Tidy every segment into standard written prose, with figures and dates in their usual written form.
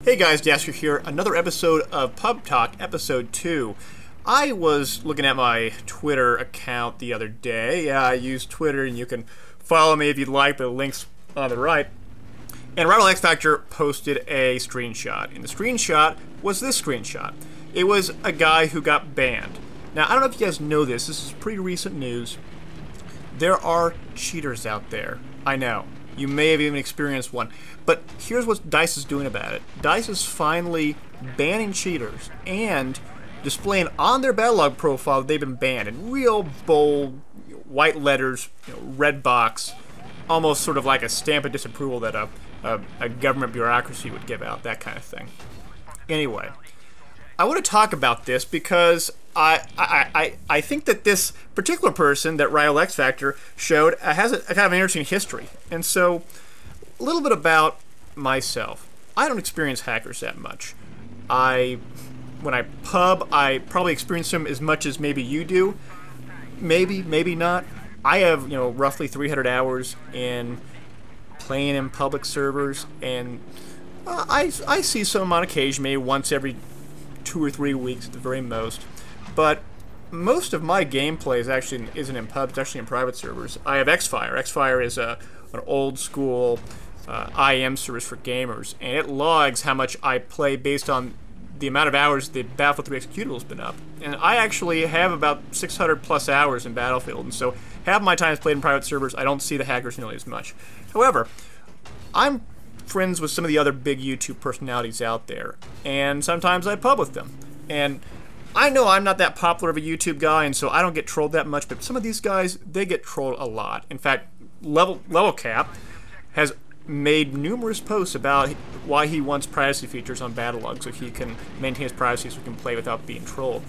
Hey guys, daskro here. Another episode of Pub Talk, episode 2. I was looking at my Twitter account the other day. I use Twitter, and you can follow me if you'd like, the link's on the right. And Rival X Factor posted a screenshot, and the screenshot was this screenshot. It was a guy who got banned. Now, I don't know if you guys know this. This is pretty recent news. There are cheaters out there. I know. You may have even experienced one. But here's what DICE is doing about it. DICE is finally banning cheaters and displaying on their battle log profile that they've been banned in real bold white letters, red box, almost sort of like a stamp of disapproval that a government bureaucracy would give out, that kind of thing. Anyway, I want to talk about this because I think that this particular person that Rival X Factor showed has a kind of an interesting history. And so, a little bit about myself. I don't experience hackers that much. When I pub, I probably experience them as much as maybe you do. Maybe, maybe not. I have, roughly 300 hours in playing in public servers, and I see some on occasion, maybe once every 2 or 3 weeks at the very most. But most of my gameplay isn't in pubs, it's actually in private servers. I have Xfire. Xfire is an old school IM service for gamers, and it logs how much I play based on the amount of hours the Battlefield 3 executable's been up. And I actually have about 600 plus hours in Battlefield, and so half my time is played in private servers. I don't see the hackers nearly as much. However, I'm friends with some of the other big YouTube personalities out there, and sometimes I pub with them. And I know I'm not that popular of a YouTube guy, and so I don't get trolled that much, but some of these guys, they get trolled a lot. In fact, Level Cap has made numerous posts about why he wants privacy features on Battlelog so he can maintain his privacy so he can play without being trolled.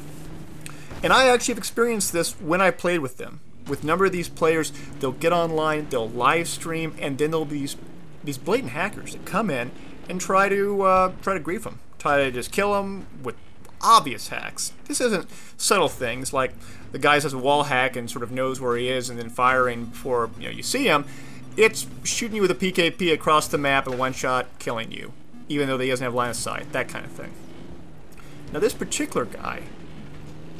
And I actually have experienced this when I played with them. With a number of these players, they'll get online, they'll live stream, and then there'll be these blatant hackers that come in and try to grief them, try to just kill them with obvious hacks. This isn't subtle things like the guy has a wall hack and sort of knows where he is and then firing before you see him. It's shooting you with a PKP across the map and one shot killing you, even though he doesn't have line of sight, that kind of thing. Now this particular guy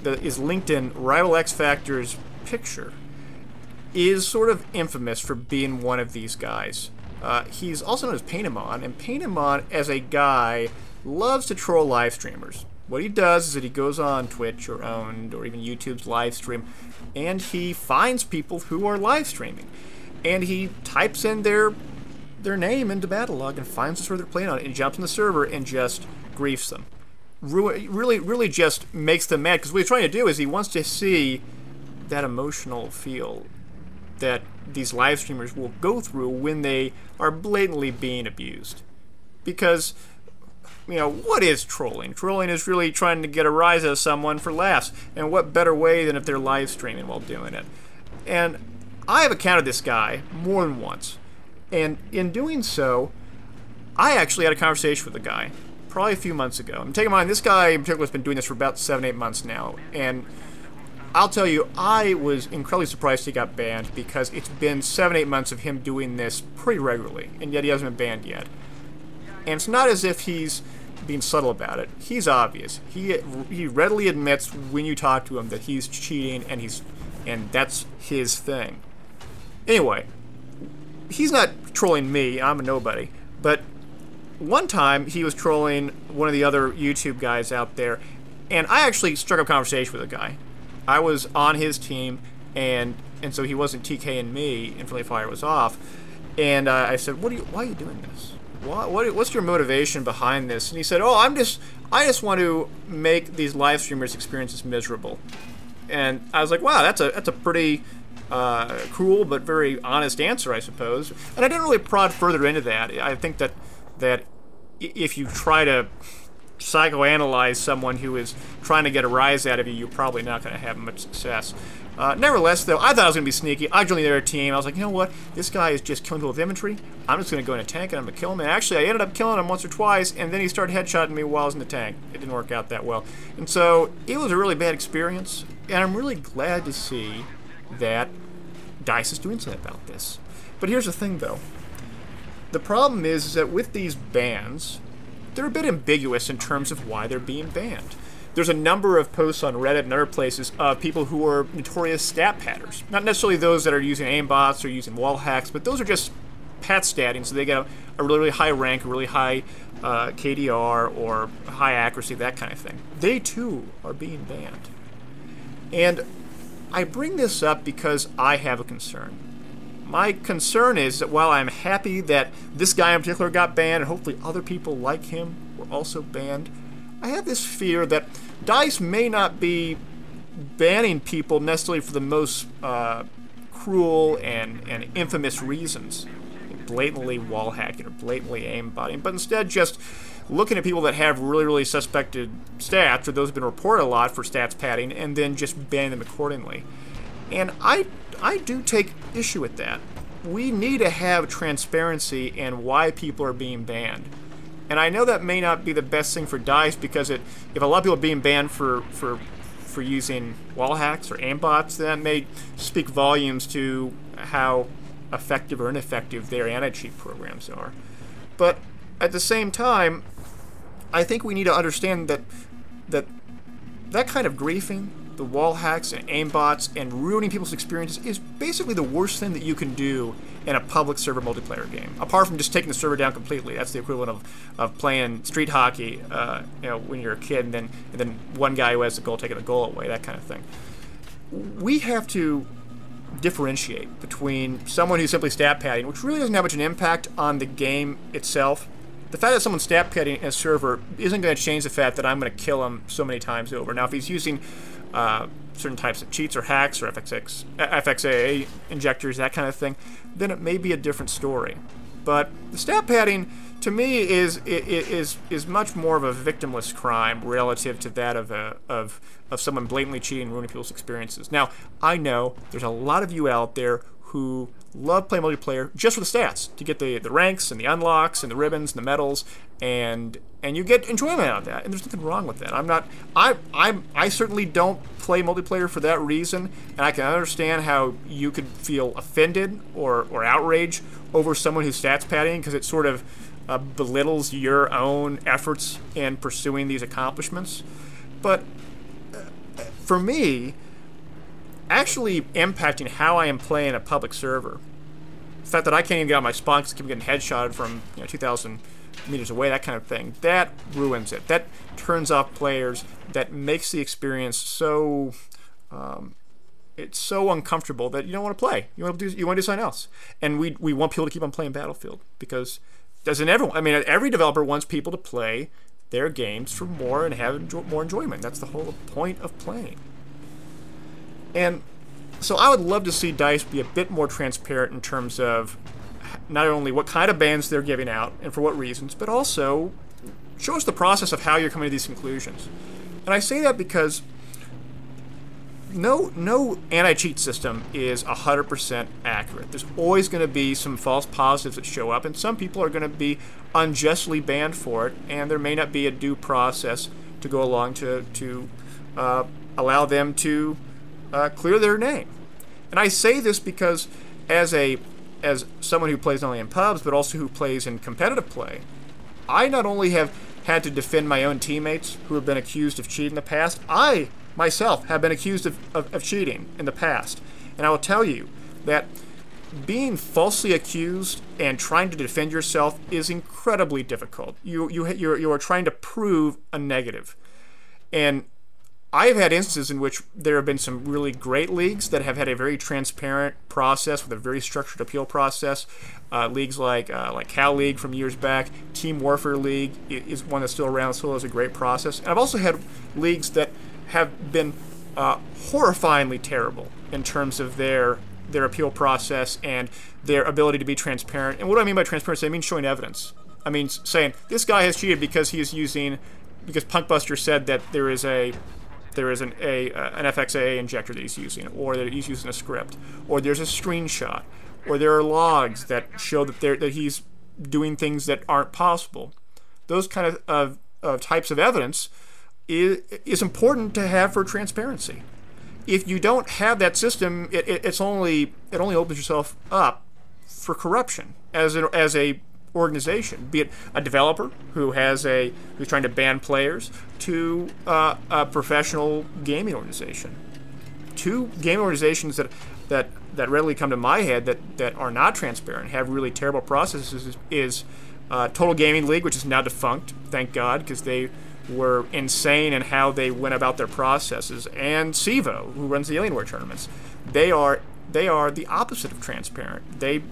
that is linked in Rival X Factor's picture is sort of infamous for being one of these guys. He's also known as Painamon, and Painamon as a guy loves to troll live streamers. What he does is that he goes on Twitch or Owned or even YouTube's live stream, and he finds people who are live streaming. And he types in their name into Battlelog and finds the server they're playing on, and jumps on the server and just griefs them. Really just makes them mad, because what he's trying to do is he wants to see that emotional feel that these live streamers will go through when they are blatantly being abused. Because what is trolling? Trolling is really trying to get a rise out of someone for laughs. And what better way than if they're live streaming while doing it? And I have encountered this guy more than once. And in doing so, I actually had a conversation with the guy probably a few months ago. And take in mind, this guy in particular has been doing this for about 7-8 months now. And I'll tell you, I was incredibly surprised he got banned, because it's been 7-8 months of him doing this pretty regularly, and yet he hasn't been banned yet. And it's not as if he's being subtle about it. He's obvious. He readily admits when you talk to him that he's cheating, and that's his thing. Anyway, he's not trolling me. I'm a nobody. But one time he was trolling one of the other YouTube guys out there, and I actually struck up a conversation with the guy. I was on his team, and so he wasn't TKing me, and Friendly Fire was off. And I said, why are you doing this? What's your motivation behind this? And he said, I just want to make these live streamers' experiences miserable. And I was like, wow, that's a pretty cruel but very honest answer, I suppose. And I didn't really prod further into that. I think that if you try to psychoanalyze someone who is trying to get a rise out of you, you're probably not going to have much success. Nevertheless, though, I thought I was going to be sneaky. I joined their team. I was like, you know what? This guy is just killing people with infantry. I'm just going to go in a tank and I'm going to kill him. And actually, I ended up killing him once or twice, and then he started headshotting me while I was in the tank. It didn't work out that well. And so, it was a really bad experience, and I'm really glad to see that DICE is doing something about this. But here's the thing, though. The problem is that with these bans, they're a bit ambiguous in terms of why they're being banned. There's a number of posts on Reddit and other places of people who are notorious stat patters. Not necessarily those that are using aimbots or using wall hacks, but those are just pat statting, so they get a really, really high rank, a really high KDR, or high accuracy, that kind of thing. They too are being banned. And I bring this up because I have a concern. My concern is that while I'm happy that this guy in particular got banned, and hopefully other people like him were also banned, I have this fear that DICE may not be banning people necessarily for the most cruel and infamous reasons, blatantly wall hacking or blatantly aimbotting, but instead just looking at people that have really, really suspected stats, or those have been reported a lot for stats padding, and then just banning them accordingly. And I do take issue with that. We need to have transparency in why people are being banned. And I know that may not be the best thing for DICE, because if a lot of people are being banned for using wall hacks or aimbots, that may speak volumes to how effective or ineffective their anti-cheat programs are. But at the same time, I think we need to understand that kind of griefing, the wall hacks and aimbots, and ruining people's experiences is basically the worst thing that you can do in a public server multiplayer game. Apart from just taking the server down completely. That's the equivalent of playing street hockey when you're a kid, and then one guy who has the goal taking the goal away, that kind of thing. We have to differentiate between someone who's simply stat padding, which really doesn't have much an impact on the game itself. The fact that someone's stat padding in a server isn't going to change the fact that I'm going to kill him so many times over. Now, if he's using certain types of cheats or hacks or FXAA injectors, that kind of thing, then it may be a different story. But the stat padding, to me, is much more of a victimless crime relative to that of someone blatantly cheating and ruining people's experiences. Now, I know there's a lot of you out there who love playing multiplayer just for the stats, to get the ranks and the unlocks and the ribbons and the medals, and you get enjoyment out of that, and there's nothing wrong with that. I certainly don't play multiplayer for that reason, and I can understand how you could feel offended or outraged over someone who's stats padding, because it sort of belittles your own efforts in pursuing these accomplishments. But for me, actually impacting how I am playing a public server, the fact that I can't even get on my spawn because I keep getting headshotted from 2,000 meters away, that kind of thing, that ruins it. That turns off players. That makes the experience so it's so uncomfortable that you don't want to play. You want to do something else. And we want people to keep on playing Battlefield, because doesn't everyone? I mean, every developer wants people to play their games for more and have more enjoyment. That's the whole point of playing. And so I would love to see DICE be a bit more transparent in terms of not only what kind of bans they're giving out and for what reasons, but also show us the process of how you're coming to these conclusions. And I say that because no anti-cheat system is 100% accurate. There's always going to be some false positives that show up, and some people are going to be unjustly banned for it, and there may not be a due process to go along to allow them to clear their name. And I say this because as someone who plays not only in pubs but also who plays in competitive play, I not only have had to defend my own teammates who have been accused of cheating in the past, I myself have been accused of cheating in the past. And I will tell you that being falsely accused and trying to defend yourself is incredibly difficult. You are trying to prove a negative. And I've had instances in which there have been some really great leagues that have had a very transparent process with a very structured appeal process. Leagues like Cal League from years back, Team Warfare League is one that's still around, still has a great process. And I've also had leagues that have been horrifyingly terrible in terms of their appeal process and their ability to be transparent. And what do I mean by transparency? I mean showing evidence. I mean saying this guy has cheated because he is because Punkbuster said that there is an FXAA injector that he's using, or that he's using a script, or there's a screenshot, or there are logs that show that he's doing things that aren't possible. Those kind of types of evidence is important to have for transparency. If you don't have that system, it only opens yourself up for corruption as a organization, be it a developer who's trying to ban players, to a professional gaming organization. Two gaming organizations that readily come to my head that are not transparent, have really terrible processes, is Total Gaming League, which is now defunct, thank God, because they were insane in how they went about their processes, and CEVO, who runs the Alienware tournaments. They are the opposite of transparent. They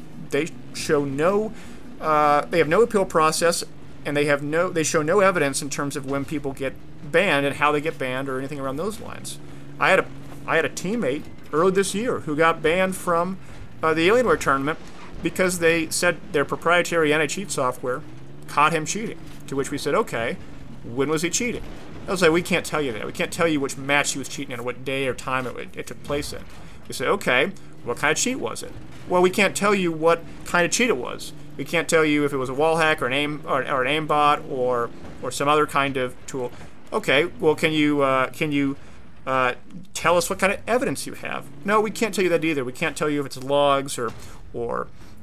show no they have no appeal process, and they show no evidence in terms of when people get banned and how they get banned or anything around those lines. I had a teammate early this year who got banned from the Alienware tournament because they said their proprietary anti-cheat software caught him cheating. To which we said, okay, when was he cheating? I was like, we can't tell you that. We can't tell you which match he was cheating in or what day or time it took place in. We said, okay, what kind of cheat was it? Well, we can't tell you what kind of cheat it was. We can't tell you if it was a wall hack or an aimbot or some other kind of tool. Okay, well, can you tell us what kind of evidence you have? No, we can't tell you that either. We can't tell you if it's logs or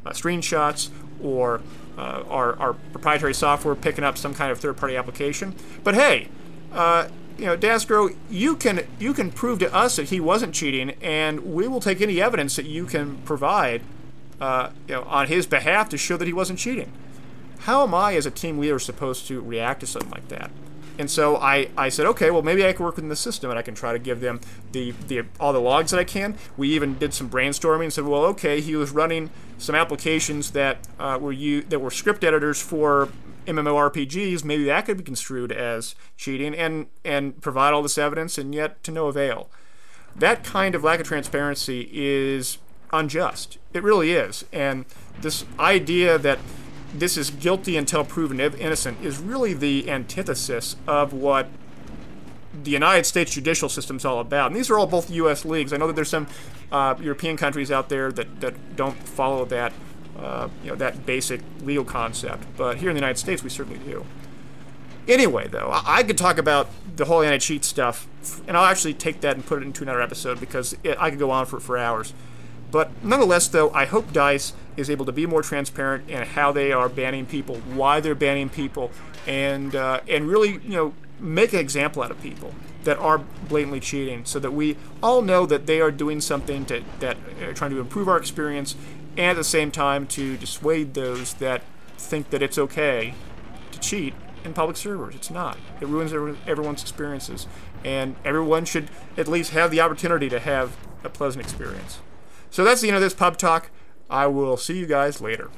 screenshots or our proprietary software picking up some kind of third-party application. But hey, daskro, you can prove to us that he wasn't cheating, and we will take any evidence that you can provide, on his behalf to show that he wasn't cheating. How am I, as a team leader, supposed to react to something like that? And so I said, okay, well, maybe I can work within the system and I can try to give them all the logs that I can. We even did some brainstorming and said, well, okay, he was running some applications that were script editors for MMORPGs. Maybe that could be construed as cheating, and provide all this evidence, and yet to no avail. That kind of lack of transparency is unjust. It really is. And this idea that this is guilty until proven innocent is really the antithesis of what the United States judicial system is all about. And these are all both U.S. leagues. I know that there's some European countries out there that don't follow that that basic legal concept. But here in the United States, we certainly do. Anyway, though, I could talk about the whole anti-cheat stuff, and I'll actually take that and put it into another episode because I could go on for hours. But nonetheless, though, I hope DICE is able to be more transparent in how they are banning people, why they're banning people, and really, make an example out of people that are blatantly cheating, so that we all know that they are doing something that are trying to improve our experience, and at the same time to dissuade those that think that it's okay to cheat in public servers. It's not. It ruins everyone's experiences, and everyone should at least have the opportunity to have a pleasant experience. So that's the end of this Pub Talk. I will see you guys later.